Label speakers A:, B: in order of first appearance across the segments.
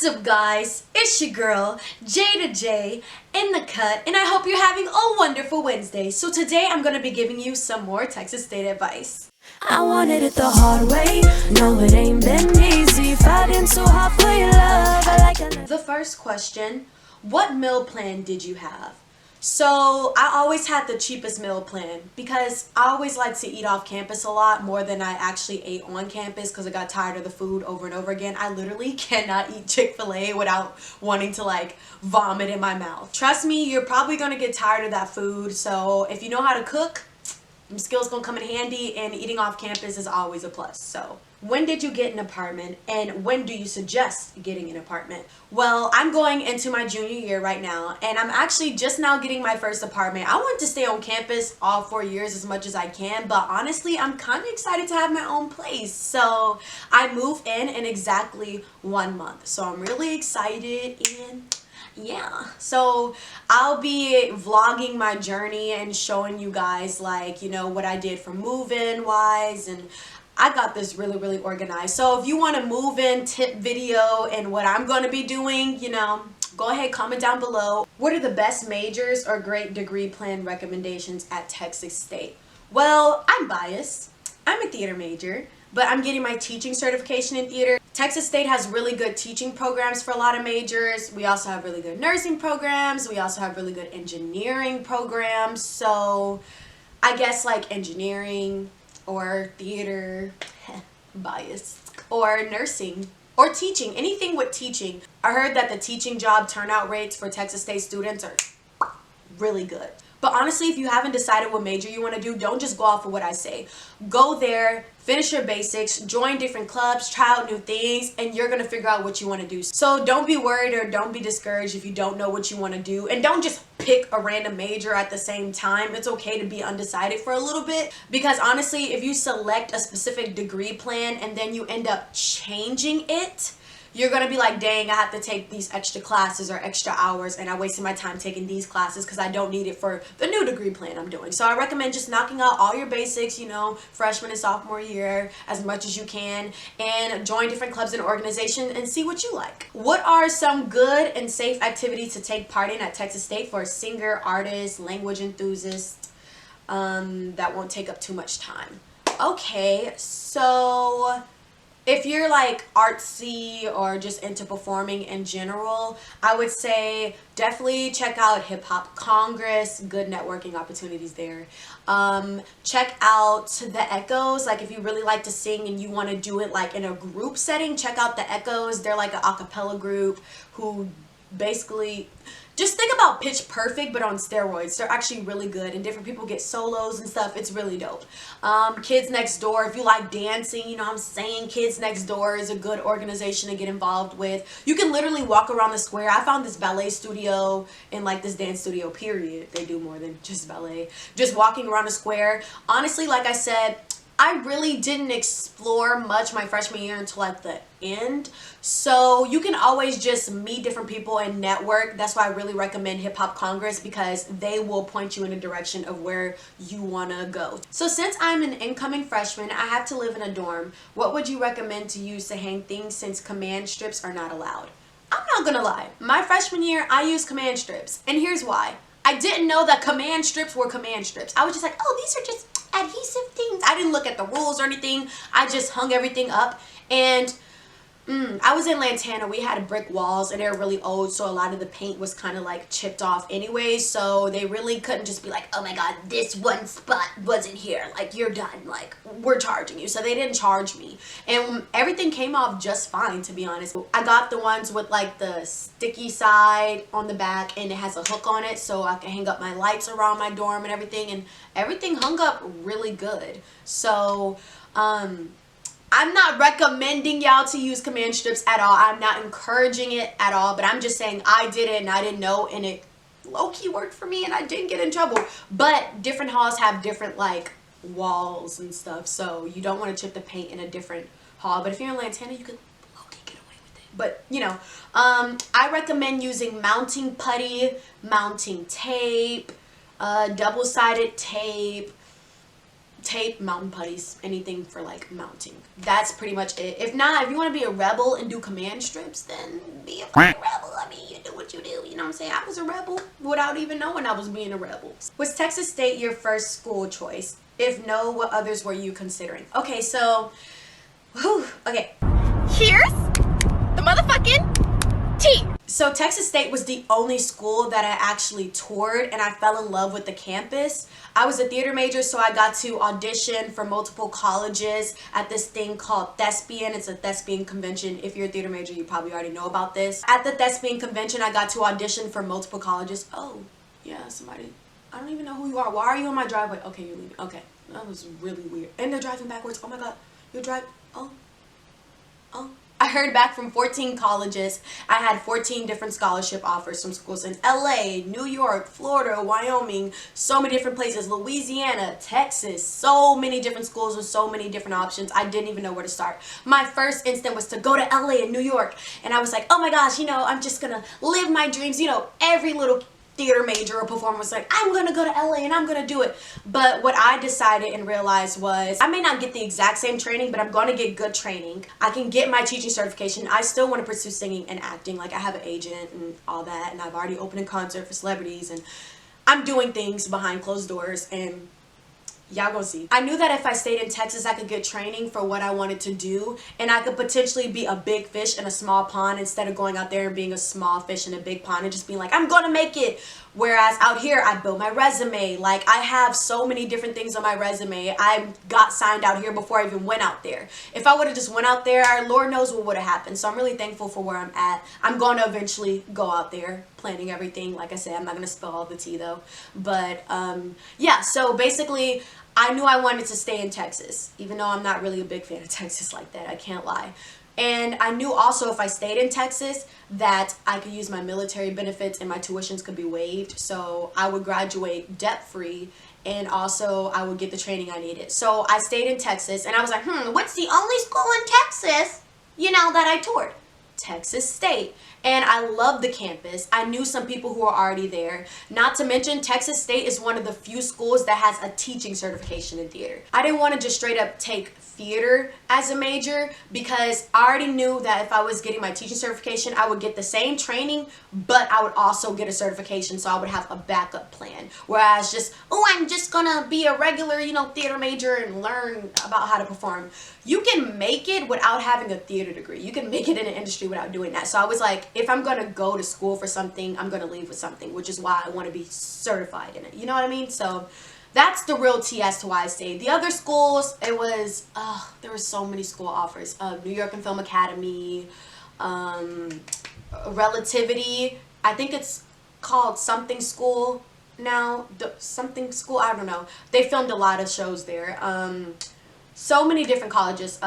A: What's up, guys? It's your girl, J in the cut, and I hope you're having a wonderful Wednesday. So today I'm going to be giving you some more Texas State advice.
B: I wanted it the hard way. No, it ain't been easy. Fighting so hard for your love.
A: The first question, what meal plan did you have? So I always had the cheapest meal plan because I always like to eat off campus a lot more than I actually ate on campus because I got tired of the food over and over again. I literally cannot eat Chick-fil-A without wanting to like vomit in my mouth. Trust me, you're probably gonna get tired of that food. So if you know how to cook, them skills gonna come in handy, and eating off campus is always a plus. So when did you get an apartment, and when do you suggest getting an apartment? Well, I'm going into my junior year right now, and I'm actually just now getting my first apartment. I want to stay on campus all 4 years as much as I can, but honestly, I'm kind of excited to have my own place. So I move in exactly 1 month. So I'm really excited, and yeah, so I'll be vlogging my journey and showing you guys, like, you know, what I did for move-in wise, and I got this really organized. So if you want a move-in tip video and what I'm going to be doing, you know, go ahead, comment down below. What are the best majors or great degree plan recommendations at Texas State? Well, I'm biased. I'm a theater major, but I'm getting my teaching certification in theater. Texas State has really good teaching programs for a lot of majors. We also have really good nursing programs. We also have really good engineering programs. So I guess like engineering or theater, bias, or nursing, or teaching, anything with teaching. I heard that the teaching job turnout rates for Texas State students are really good. But honestly, if you haven't decided what major you want to do, don't just go off of what I say. Go there, finish your basics, join different clubs, try out new things, and you're going to figure out what you want to do. So don't be worried or don't be discouraged if you don't know what you want to do. And don't just pick a random major at the same time. It's okay to be undecided for a little bit, because honestly, if you select a specific degree plan and then you end up changing it, you're going to be like, dang, I have to take these extra classes or extra hours, and I wasted my time taking these classes because I don't need it for the new degree plan I'm doing. So I recommend just knocking out all your basics, you know, freshman and sophomore year as much as you can, and join different clubs and organizations and see what you like. What are some good and safe activities to take part in at Texas State for a singer, artist, language enthusiast that won't take up too much time? Okay, so if you're like artsy or just into performing in general, I would say definitely check out Hip Hop Congress. Good networking opportunities there. Check out the Echoes. Like if you really like to sing and you want to do it like in a group setting, check out the Echoes. They're like an a cappella group who basically just think about Pitch Perfect but on steroids. They're actually really good, and different people get solos and stuff. It's really dope. Kids Next Door, if you like dancing, you know what I'm saying, Kids Next Door is a good organization to get involved with. You can literally walk around the square. I found this ballet studio and like this dance studio, period. They do more than just ballet. Just walking around the square. Honestly, like I said, I really didn't explore much my freshman year until like the end. So you can always just meet different people and network. That's why I really recommend Hip Hop Congress, because they will point you in a direction of where you want to go. So since I'm an incoming freshman, I have to live in a dorm. What would you recommend to use to hang things since command strips are not allowed? I'm not gonna lie. My freshman year, I used command strips. And here's why. I didn't know that command strips were command strips. I was just like, oh, these are just adhesive things. I didn't look at the rules or anything. I just hung everything up. And I was in Lantana. We had brick walls and they're really old, so a lot of the paint was kind of like chipped off anyway, so they really couldn't just be like, oh my god, this one spot wasn't here, like you're done, like we're charging you. So they didn't charge me, and everything came off just fine, to be honest. I got the ones with like the sticky side on the back and it has a hook on it so I can hang up my lights around my dorm and everything hung up really good. So I'm not recommending y'all to use command strips at all. I'm not encouraging it at all, but I'm just saying I did it and I didn't know, and it low-key worked for me and I didn't get in trouble. But different halls have different like walls and stuff, so you don't want to chip the paint in a different hall. But if you're in Lantana, you could low-key get away with it. But you know, I recommend using mounting putty, mounting tape, double-sided tape, tape, mountain putties, anything for like mounting. That's pretty much it. If not, if you want to be a rebel and do command strips, then be a fucking rebel. I mean, you do what you do, you know what I'm saying? I was a rebel without even knowing I was being a rebel. Was Texas State your first school choice? If no, what others were you considering? Okay, so, okay.
C: Here's the motherfucking tea.
A: So Texas State was the only school that I actually toured, and I fell in love with the campus. I was a theater major, so I got to audition for multiple colleges at this thing called Thespian. It's a thespian convention. If you're a theater major, you probably already know about this. At the thespian convention, I got to audition for multiple colleges. Oh, yeah, somebody. I don't even know who you are. Why are you in my driveway? Okay, you're leaving. Okay, that was really weird. And they're driving backwards. Oh my God, you're driving. Oh. I heard back from 14 colleges. I had 14 different scholarship offers from schools in LA, New York, Florida, Wyoming, so many different places, Louisiana, Texas, so many different schools with so many different options. I didn't even know where to start. My first instinct was to go to LA and New York. And I was like, oh my gosh, you know, I'm just gonna live my dreams. You know, every little theater major or performer was like, I'm gonna go to LA and I'm gonna do it. But what I decided and realized was I may not get the exact same training, but I'm gonna get good training. I can get my teaching certification. I still want to pursue singing and acting. Like, I have an agent and all that, and I've already opened a concert for celebrities, and I'm doing things behind closed doors, and y'all gonna see. I knew that if I stayed in Texas, I could get training for what I wanted to do, and I could potentially be a big fish in a small pond instead of going out there and being a small fish in a big pond and just being like, I'm gonna make it. Whereas out here, I built my resume. Like, I have so many different things on my resume. I got signed out here before I even went out there. If I would have just went out there, Lord knows what would have happened. So I'm really thankful for where I'm at. I'm going to eventually go out there, planning everything. Like I said, I'm not going to spill all the tea though. But yeah, so basically, I knew I wanted to stay in Texas, even though I'm not really a big fan of Texas like that. I can't lie. And I knew also if I stayed in Texas that I could use my military benefits and my tuitions could be waived. So I would graduate debt-free, and also I would get the training I needed. So I stayed in Texas, and I was like, what's the only school in Texas, you know, that I toured? Texas State. And I love the campus. I knew some people who were already there. Not to mention, Texas State is one of the few schools that has a teaching certification in theater. I didn't want to just straight up take theater as a major because I already knew that if I was getting my teaching certification, I would get the same training, but I would also get a certification, so I would have a backup plan. Whereas just, oh, I'm just gonna be a regular, you know, theater major and learn about how to perform. You can make it without having a theater degree. You can make it in an industry without doing that. So I was like, if I'm gonna go to school for something, I'm gonna leave with something, which is why I want to be certified in it. You know what I mean? So that's the real tea as to why I stayed. The other schools, it was, there were so many school offers. New York and Film Academy, Relativity, I think it's called something school now, something school, I don't know. They filmed a lot of shows there. So many different colleges,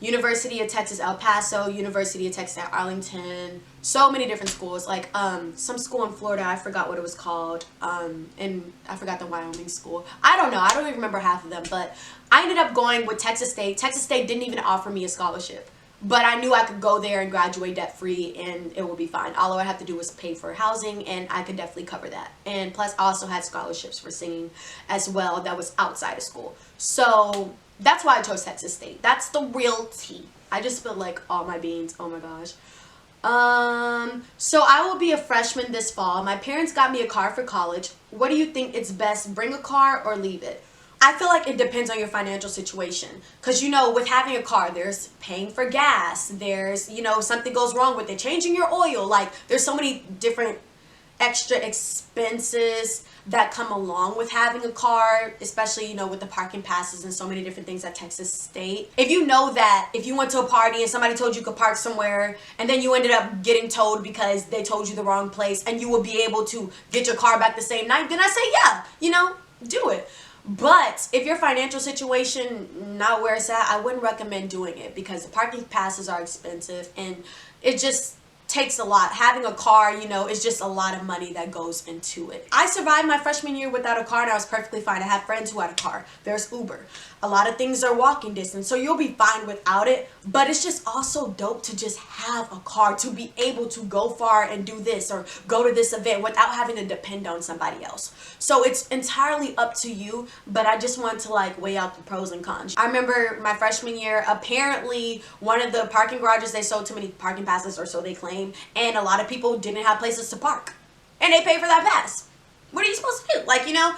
A: University of Texas El Paso, University of Texas at Arlington, so many different schools, like some school in Florida, I forgot what it was called, and I forgot the Wyoming school. I don't know, I don't even remember half of them, but I ended up going with Texas State. Texas State didn't even offer me a scholarship, but I knew I could go there and graduate debt free and it would be fine. All I would have to do was pay for housing, and I could definitely cover that. And plus I also had scholarships for singing as well that was outside of school. So that's why I chose Texas State. That's the real tea. I just spilled like all my beans. Oh my gosh. So I will be a freshman this fall. My parents got me a car for college. What do you think it's best, bring a car or leave it? I feel like it depends on your financial situation. Because, you know, with having a car, there's paying for gas. There's, you know, something goes wrong with it, changing your oil. Like, there's so many different extra expenses that come along with having a car, especially, you know, with the parking passes and so many different things at Texas State. If you know that if you went to a party and somebody told you could park somewhere and then you ended up getting towed because they told you the wrong place and you will be able to get your car back the same night, then I say, yeah, you know, do it. But if your financial situation not where it's at, I wouldn't recommend doing it because the parking passes are expensive and it just takes a lot. Having a car, you know, is just a lot of money that goes into it. I survived my freshman year without a car and I was perfectly fine. I have friends who had a car. There's Uber. A lot of things are walking distance, so you'll be fine without it. But it's just also dope to just have a car, to be able to go far and do this or go to this event without having to depend on somebody else. So it's entirely up to you, but I just want to like weigh out the pros and cons. I remember my freshman year, apparently one of the parking garages, they sold too many parking passes, or so they claim, and a lot of people didn't have places to park and they paid for that pass. What are you supposed to do? Like, you know,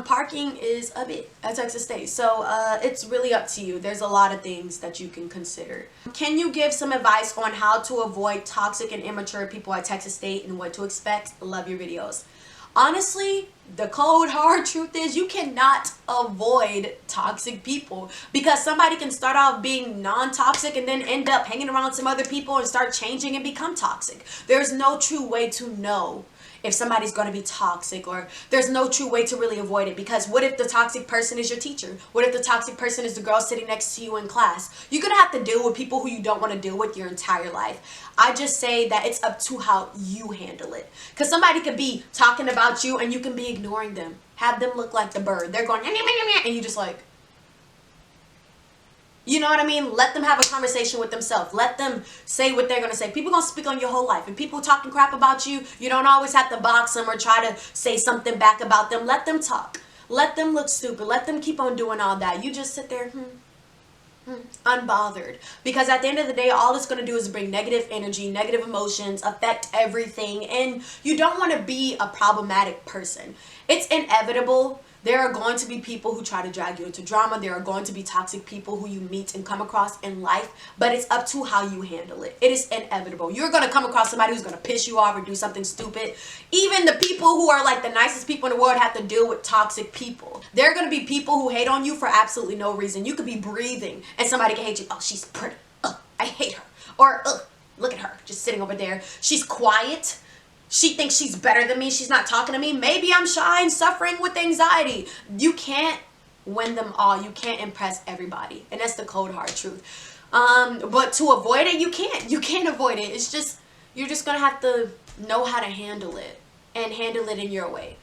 A: parking is a bit at Texas State. So it's really up to you. There's a lot of things that you can consider. Can you give some advice on how to avoid toxic and immature people at Texas State and what to expect? Love your videos. Honestly, the cold hard truth is you cannot avoid toxic people, because somebody can start off being non-toxic and then end up hanging around some other people and start changing and become toxic. There's no true way to know if somebody's going to be toxic, or there's no true way to really avoid it, because what if the toxic person is your teacher? What if the toxic person is the girl sitting next to you in class? You're going to have to deal with people who you don't want to deal with your entire life. I just say that it's up to how you handle it, because somebody could be talking about you and you can be ignoring them. Have them look like the bird. They're going, and you just like, you know what I mean? Let them have a conversation with themselves. Let them say what they're going to say. People going to speak on your whole life. And people talking crap about you, you don't always have to box them or try to say something back about them. Let them talk. Let them look stupid. Let them keep on doing all that. You just sit there, unbothered. Because at the end of the day, all it's going to do is bring negative energy, negative emotions, affect everything. And you don't want to be a problematic person. It's inevitable. There are going to be people who try to drag you into drama. There are going to be toxic people who you meet and come across in life, but it's up to how you handle it. It is inevitable. You're going to come across somebody who's going to piss you off or do something stupid. Even the people who are like the nicest people in the world have to deal with toxic people. There are going to be people who hate on you for absolutely no reason. You could be breathing and somebody can hate you. Oh, she's pretty. I hate her. Or, look at her just sitting over there. She's quiet. She thinks she's better than me. She's not talking to me. Maybe I'm shy and suffering with anxiety. You can't win them all. You can't impress everybody. And that's the cold hard truth. But to avoid it, you can't. You can't avoid it. It's just, you're just going to have to know how to handle it. And handle it in your way.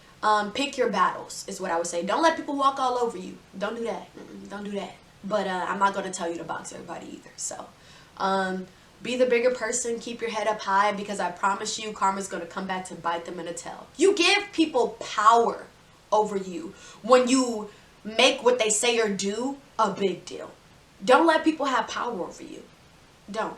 A: Pick your battles is what I would say. Don't let people walk all over you. Don't do that. Don't do that. But I'm not going to tell you to box everybody either. So, be the bigger person, keep your head up high, because I promise you karma's going to come back to bite them in the tail. You give people power over you when you make what they say or do a big deal. Don't let people have power over you. Don't.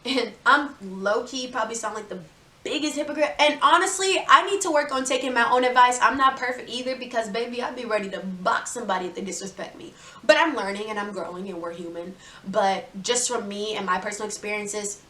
A: And I'm low-key probably sound like the biggest hypocrite. And honestly, I need to work on taking my own advice. I'm not perfect either, because baby, I'd be ready to box somebody if they disrespect me. But I'm learning and I'm growing and we're human. But just from me and my personal experiences,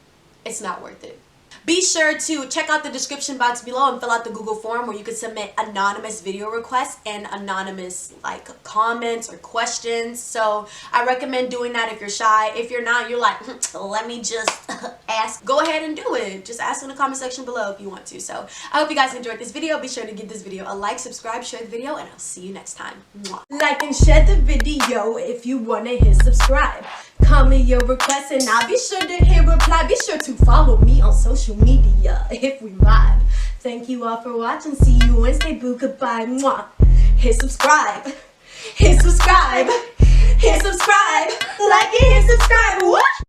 A: it's not worth it. Be sure to check out the description box below and fill out the Google form where you can submit anonymous video requests and anonymous like comments or questions. So I recommend doing that if you're shy. If you're not, you're like, let me just ask. Go ahead and do it. Just ask in the comment section below if you want to. So I hope you guys enjoyed this video. Be sure to give this video a like, subscribe, share the video, and I'll see you next time. Mwah. Like and share the video if you want to hit subscribe. Comment your requests and I'll be sure to hit reply. Be sure to follow me on social media if we vibe. Thank you all for watching. See you Wednesday. Boo. Goodbye. Mwah. Hit subscribe. Hit subscribe. Hit subscribe. Like it. Hit subscribe. What?